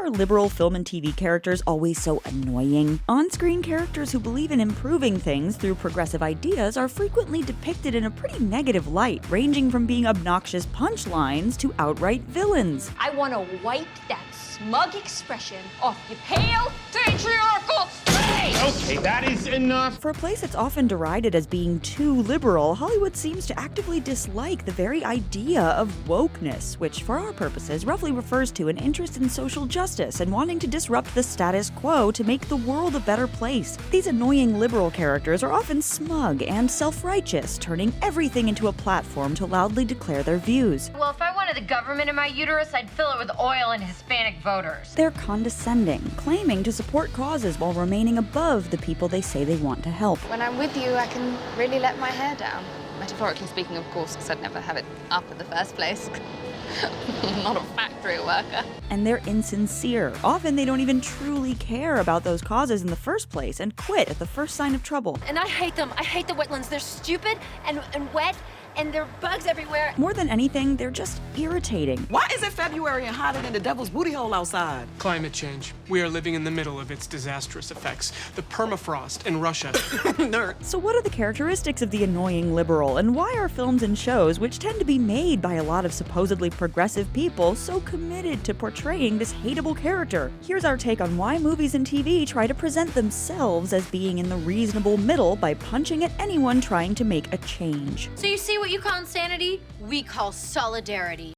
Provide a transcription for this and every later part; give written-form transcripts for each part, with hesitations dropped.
are liberal film and TV characters always so annoying? On-screen characters who believe in improving things through progressive ideas are frequently depicted in a pretty negative light, ranging from being obnoxious punchlines to outright villains. I want to wipe that smug expression off your pale, patriarchal face! Okay, that is enough. For a place that's often derided as being too liberal, Hollywood seems to actively dislike the very idea of wokeness, which for our purposes roughly refers to an interest in social justice and wanting to disrupt the status quo to make the world a better place. These annoying liberal characters are often smug and self-righteous, turning everything into a platform to loudly declare their views. Well, if I wanted the government in my uterus, I'd fill it with oil and Hispanic voters. They're condescending, claiming to support causes while remaining above the people they say they want to help. When I'm with you, I can really let my hair down. Metaphorically speaking, of course, because I'd never have it up in the first place. I'm not a factory worker. And they're insincere. Often they don't even truly care about those causes in the first place and quit at the first sign of trouble. And I hate them. I hate the wetlands. They're stupid and wet, and there are bugs everywhere. More than anything, they're just irritating. Why is it February and hotter than the devil's booty hole outside? Climate change. We are living in the middle of its disastrous effects. The permafrost in Russia. Nerd. So what are the characteristics of the annoying liberal, and why are films and shows, which tend to be made by a lot of supposedly progressive people, so committed to portraying this hateable character? Here's our take on why movies and TV try to present themselves as being in the reasonable middle by punching at anyone trying to make a change. So you see what you call insanity? We call solidarity.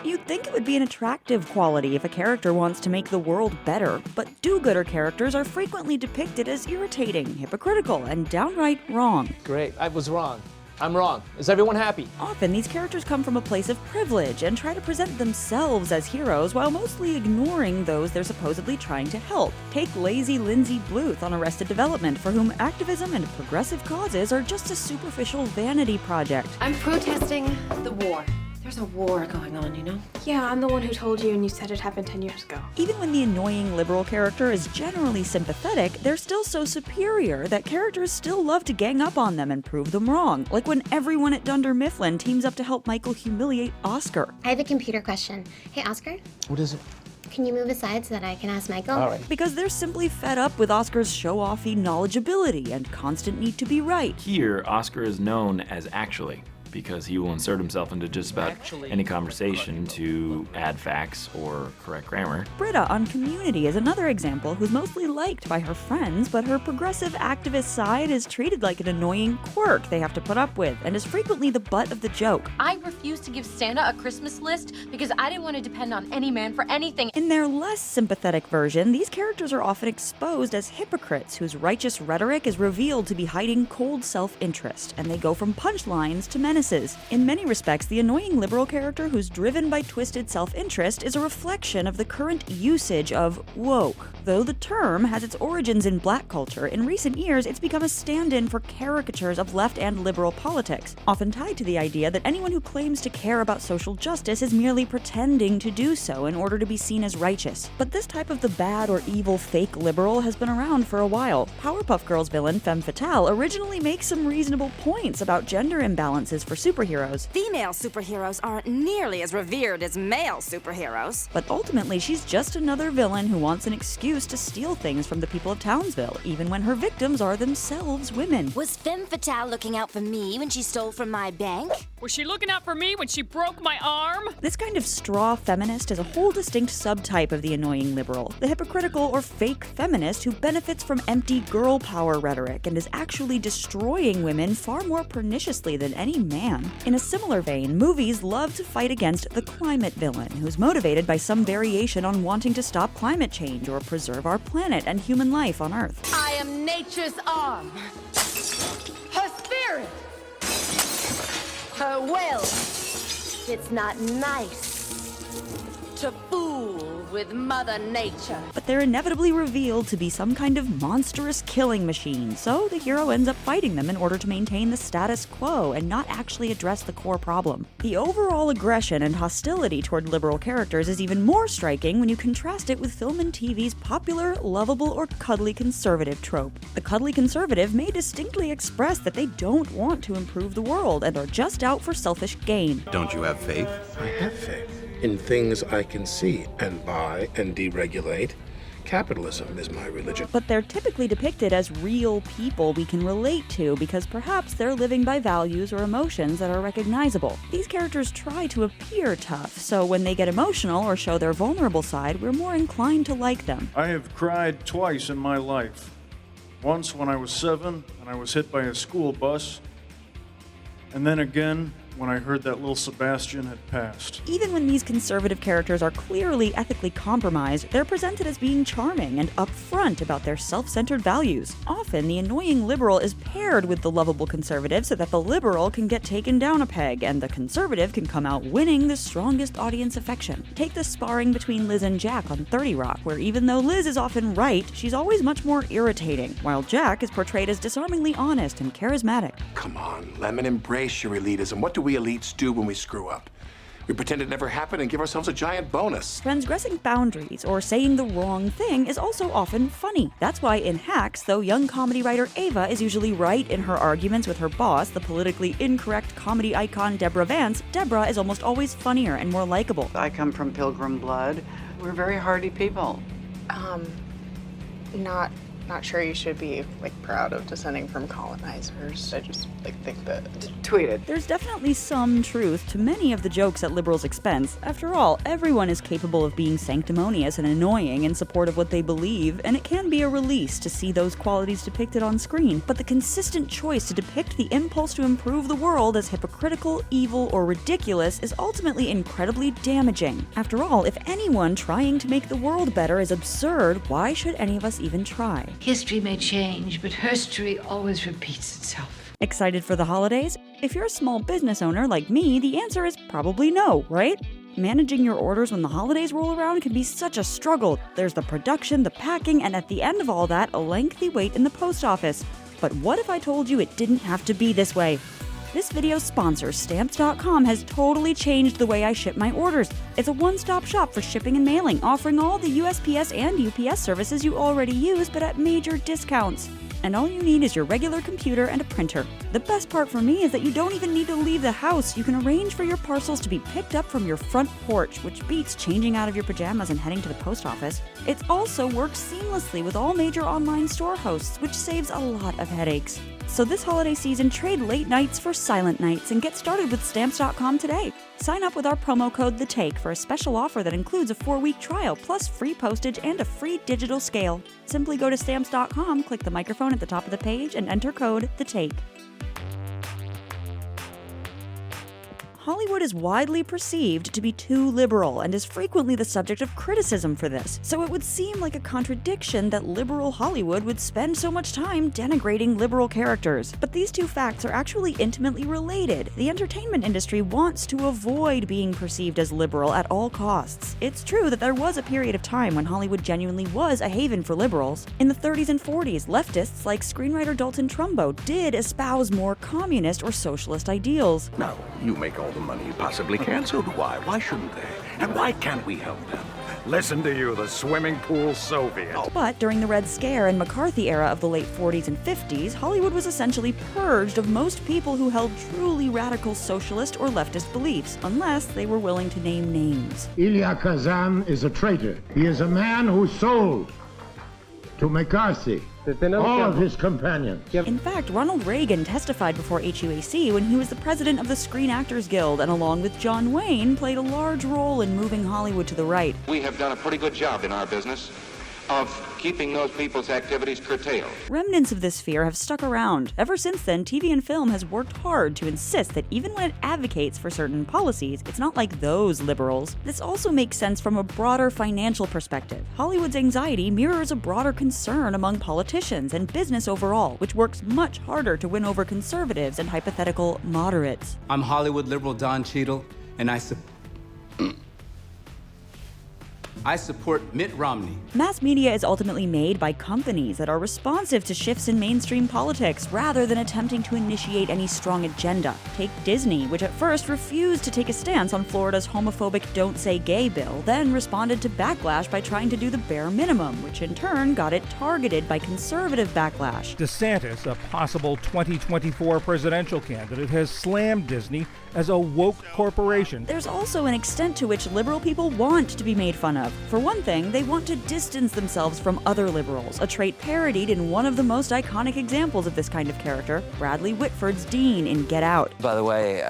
You'd think it would be an attractive quality if a character wants to make the world better, but do-gooder characters are frequently depicted as irritating, hypocritical, and downright wrong. Great, I was wrong. I'm wrong. Is everyone happy? Often, these characters come from a place of privilege and try to present themselves as heroes while mostly ignoring those they're supposedly trying to help. Take lazy Lindsay Bluth on Arrested Development, for whom activism and progressive causes are just a superficial vanity project. I'm protesting the war. There's a war going on, you know? Yeah, I'm the one who told you and you said it happened 10 years ago. Even when the annoying liberal character is generally sympathetic, they're still so superior that characters still love to gang up on them and prove them wrong, like when everyone at Dunder Mifflin teams up to help Michael humiliate Oscar. I have a computer question. Hey, Oscar? What is it? Can you move aside so that I can ask Michael? All right. Because they're simply fed up with Oscar's show-offy knowledgeability and constant need to be right. Here, Oscar is known as actually, because he will insert himself into just about any conversation to add facts or correct grammar. Britta on Community is another example who's mostly liked by her friends, but her progressive activist side is treated like an annoying quirk they have to put up with, and is frequently the butt of the joke. I refused to give Santa a Christmas list because I didn't want to depend on any man for anything. In their less sympathetic version, these characters are often exposed as hypocrites whose righteous rhetoric is revealed to be hiding cold self-interest, and they go from punchlines to menaces. In many respects, the annoying liberal character who's driven by twisted self-interest is a reflection of the current usage of woke. Though the term has its origins in black culture, in recent years it's become a stand-in for caricatures of left and liberal politics, often tied to the idea that anyone who claims to care about social justice is merely pretending to do so in order to be seen as righteous. But this type of the bad or evil fake liberal has been around for a while. Powerpuff Girls villain Femme Fatale originally makes some reasonable points about gender imbalances for superheroes. Female superheroes aren't nearly as revered as male superheroes. But ultimately, she's just another villain who wants an excuse to steal things from the people of Townsville, even when her victims are themselves women. Was Femme Fatale looking out for me when she stole from my bank? Was she looking out for me when she broke my arm? This kind of straw feminist is a whole distinct subtype of the annoying liberal, the hypocritical or fake feminist who benefits from empty girl power rhetoric and is actually destroying women far more perniciously than any man. In a similar vein, movies love to fight against the climate villain, who's motivated by some variation on wanting to stop climate change or preserve our planet and human life on Earth. I am nature's arm. Her spirit. Her will. It's not nice to fool with Mother Nature. But they're inevitably revealed to be some kind of monstrous killing machine, so the hero ends up fighting them in order to maintain the status quo and not actually address the core problem. The overall aggression and hostility toward liberal characters is even more striking when you contrast it with film and TV's popular, lovable, or cuddly conservative trope. The cuddly conservative may distinctly express that they don't want to improve the world and are just out for selfish gain. Don't you have faith? I have faith. in things I can see and buy and deregulate. Capitalism is my religion. But they're typically depicted as real people we can relate to because perhaps they're living by values or emotions that are recognizable. These characters try to appear tough, so when they get emotional or show their vulnerable side, we're more inclined to like them. I have cried twice in my life. Once when I was 7 and I was hit by a school bus, and then again when I heard that little Sebastian had passed. Even when these conservative characters are clearly ethically compromised, they're presented as being charming and upfront about their self-centered values. Often, the annoying liberal is paired with the lovable conservative so that the liberal can get taken down a peg and the conservative can come out winning the strongest audience affection. Take the sparring between Liz and Jack on 30 Rock, where even though Liz is often right, she's always much more irritating, while Jack is portrayed as disarmingly honest and charismatic. Come on, Lemon, embrace your elitism. What do we elites do when we screw up? We pretend it never happened and give ourselves a giant bonus. Transgressing boundaries or saying the wrong thing is also often funny. That's why in Hacks, though young comedy writer Ava is usually right in her arguments with her boss, the politically incorrect comedy icon Deborah Vance, Deborah is almost always funnier and more likable. I come from Pilgrim blood. We're very hardy people. Not sure you should be proud of descending from colonizers. I just think that tweeted. There's definitely some truth to many of the jokes at liberals' expense. After all, everyone is capable of being sanctimonious and annoying in support of what they believe, and it can be a release to see those qualities depicted on screen. But the consistent choice to depict the impulse to improve the world as hypocritical, evil, or ridiculous is ultimately incredibly damaging. After all, if anyone trying to make the world better is absurd, why should any of us even try? History may change, but herstory always repeats itself. Excited for the holidays? If you're a small business owner like me, the answer is probably no, right? Managing your orders when the holidays roll around can be such a struggle. There's the production, the packing, and at the end of all that, a lengthy wait in the post office. But what if I told you it didn't have to be this way? This video's sponsor, Stamps.com, has totally changed the way I ship my orders. It's a one-stop shop for shipping and mailing, offering all the USPS and UPS services you already use, but at major discounts. And all you need is your regular computer and a printer. The best part for me is that you don't even need to leave the house. You can arrange for your parcels to be picked up from your front porch, which beats changing out of your pajamas and heading to the post office. It also works seamlessly with all major online store hosts, which saves a lot of headaches. So this holiday season, trade late nights for silent nights and get started with Stamps.com today. Sign up with our promo code THETAKE for a special offer that includes a 4-week trial, plus free postage and a free digital scale. Simply go to Stamps.com, click the microphone at the top of the page, and enter code THETAKE. Hollywood is widely perceived to be too liberal and is frequently the subject of criticism for this, so it would seem like a contradiction that liberal Hollywood would spend so much time denigrating liberal characters. But these two facts are actually intimately related. The entertainment industry wants to avoid being perceived as liberal at all costs. It's true that there was a period of time when Hollywood genuinely was a haven for liberals. In the 30s and 40s, leftists like screenwriter Dalton Trumbo did espouse more communist or socialist ideals. No, you make all the money you possibly can, so do I. Why shouldn't they? And why can't we help them? Listen to you, the swimming pool Soviet. But during the Red Scare and McCarthy era of the late 40s and 50s, Hollywood was essentially purged of most people who held truly radical socialist or leftist beliefs, unless they were willing to name names. Ilya Kazan is a traitor. He is a man who sold to McCarthy all of his companions. In fact, Ronald Reagan testified before HUAC when he was the president of the Screen Actors Guild, and along with John Wayne, played a large role in moving Hollywood to the right. We have done a pretty good job in our business of keeping those people's activities curtailed. Remnants of this fear have stuck around. Ever since then, TV and film has worked hard to insist that even when it advocates for certain policies, it's not like those liberals. This also makes sense from a broader financial perspective. Hollywood's anxiety mirrors a broader concern among politicians and business overall, which works much harder to win over conservatives and hypothetical moderates. I'm Hollywood liberal Don Cheadle, and I support Mitt Romney. Mass media is ultimately made by companies that are responsive to shifts in mainstream politics rather than attempting to initiate any strong agenda. Take Disney, which at first refused to take a stance on Florida's homophobic Don't Say Gay bill, then responded to backlash by trying to do the bare minimum, which in turn got it targeted by conservative backlash. DeSantis, a possible 2024 presidential candidate, has slammed Disney as a woke corporation. There's also an extent to which liberal people want to be made fun of. For one thing, they want to distance themselves from other liberals, a trait parodied in one of the most iconic examples of this kind of character, Bradley Whitford's Dean in Get Out. By the way,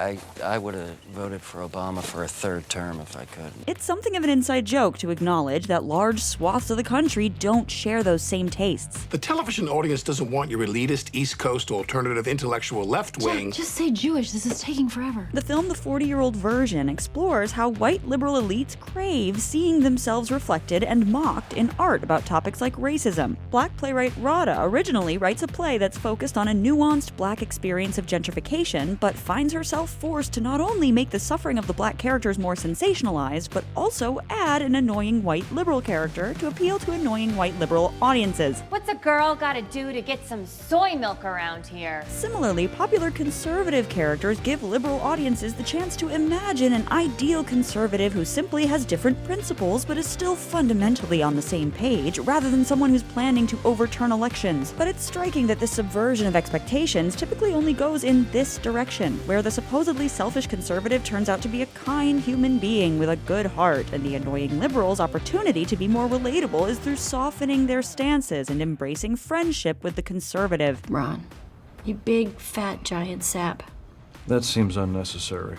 I would have voted for Obama for a third term if I could. It's something of an inside joke to acknowledge that large swaths of the country don't share those same tastes. The television audience doesn't want your elitist, East Coast, alternative, intellectual left wing. Just say Jewish. This is taking forever. The film The 40-Year-Old Version explores how white liberal elites crave seeing themselves reflected and mocked in art about topics like racism. Black playwright Rada originally writes a play that's focused on a nuanced black experience of gentrification, but finds herself forced to not only make the suffering of the black characters more sensationalized, but also add an annoying white liberal character to appeal to annoying white liberal audiences. What's a girl gotta do to get some soy milk around here? Similarly, popular conservative characters give liberal audiences the chance to imagine an ideal conservative who simply has different principles but is still fundamentally on the same page, rather than someone who's planning to overturn elections. But it's striking that this subversion of expectations typically only goes in this direction, where the supposedly selfish conservative turns out to be a kind human being with a good heart, and the annoying liberal's opportunity to be more relatable is through softening their stances and embracing friendship with the conservative. Ron, you big, fat, giant sap. That seems unnecessary.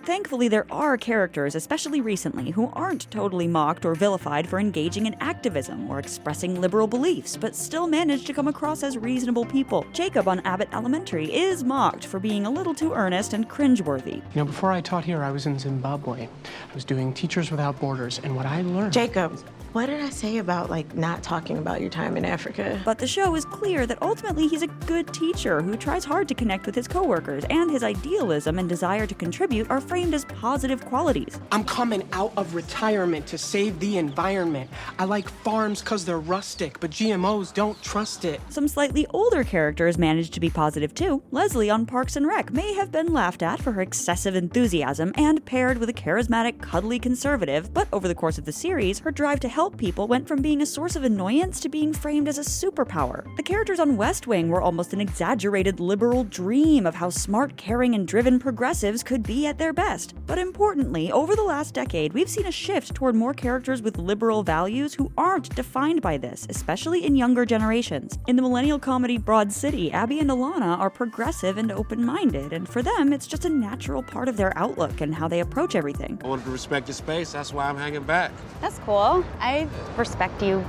Thankfully, there are characters, especially recently, who aren't totally mocked or vilified for engaging in activism or expressing liberal beliefs, but still manage to come across as reasonable people. Jacob on Abbott Elementary is mocked for being a little too earnest and cringeworthy. You know, before I taught here, I was in Zimbabwe. I was doing Teachers Without Borders, and what I learned... Jacob, what did I say about, not talking about your time in Africa? But the show is clear that ultimately he's a good teacher who tries hard to connect with his coworkers, and his idealism and desire to contribute are framed as positive qualities. I'm coming out of retirement to save the environment. I like farms because they're rustic, but GMOs don't trust it. Some slightly older characters manage to be positive too. Leslie on Parks and Rec may have been laughed at for her excessive enthusiasm and paired with a charismatic, cuddly conservative, but over the course of the series, her drive to help people went from being a source of annoyance to being framed as a superpower. The characters on West Wing were almost an exaggerated liberal dream of how smart, caring, and driven progressives could be at their best. But importantly, over the last decade, we've seen a shift toward more characters with liberal values who aren't defined by this, especially in younger generations. In the millennial comedy Broad City, Abby and Alana are progressive and open-minded, and for them, it's just a natural part of their outlook and how they approach everything. I wanted to respect your space, that's why I'm hanging back. That's cool. I respect you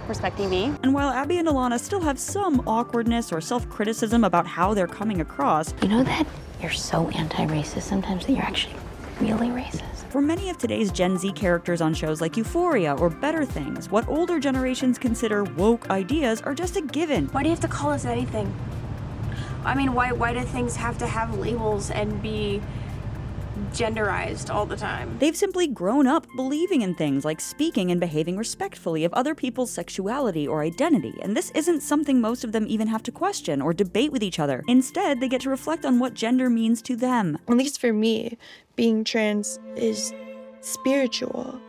respecting me. And while Abby and Alana still have some awkwardness or self-criticism about how they're coming across, You know that you're so anti-racist sometimes that you're actually really racist. For many of today's Gen Z characters on shows like Euphoria or Better Things, what older generations consider woke ideas are just a given. Why do you have to call us anything? I mean, why do things have to have labels and be genderized all the time? They've simply grown up believing in things like speaking and behaving respectfully of other people's sexuality or identity, and this isn't something most of them even have to question or debate with each other. Instead, they get to reflect on what gender means to them. At least for me, being trans is spiritual.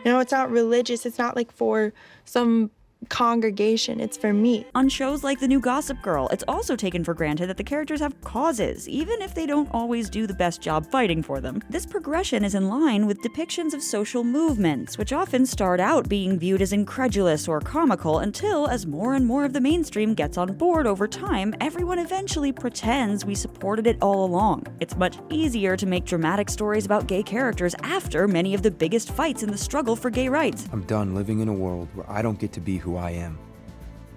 You know, it's not religious. It's not like for some congregation. It's for me. On shows like The New Gossip Girl, it's also taken for granted that the characters have causes, even if they don't always do the best job fighting for them. This progression is in line with depictions of social movements, which often start out being viewed as incredulous or comical until, as more and more of the mainstream gets on board over time, everyone eventually pretends we supported it all along. It's much easier to make dramatic stories about gay characters after many of the biggest fights in the struggle for gay rights. I'm done living in a world where I don't get to be who I am.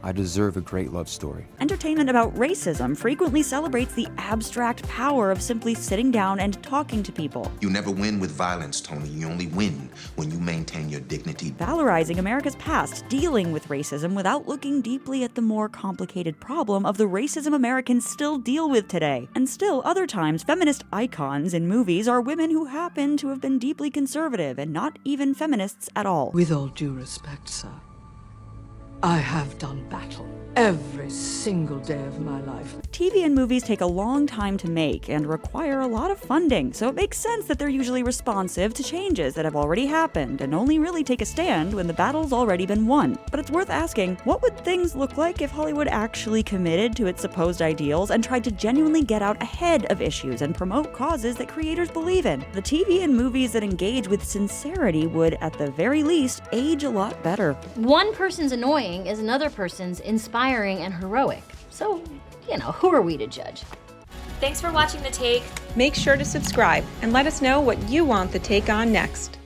I deserve a great love story. Entertainment about racism frequently celebrates the abstract power of simply sitting down and talking to people. You never win with violence, Tony. You only win when you maintain your dignity. Valorizing America's past, dealing with racism without looking deeply at the more complicated problem of the racism Americans still deal with today. And still, other times, feminist icons in movies are women who happen to have been deeply conservative and not even feminists at all. With all due respect, sir, I have done battle every single day of my life. TV and movies take a long time to make and require a lot of funding, so it makes sense that they're usually responsive to changes that have already happened and only really take a stand when the battle's already been won. But it's worth asking, what would things look like if Hollywood actually committed to its supposed ideals and tried to genuinely get out ahead of issues and promote causes that creators believe in? The TV and movies that engage with sincerity would, at the very least, age a lot better. One person's annoying is another person's inspiring and heroic. So, who are we to judge? Thanks for watching The Take. Make sure to subscribe and let us know what you want The Take on next.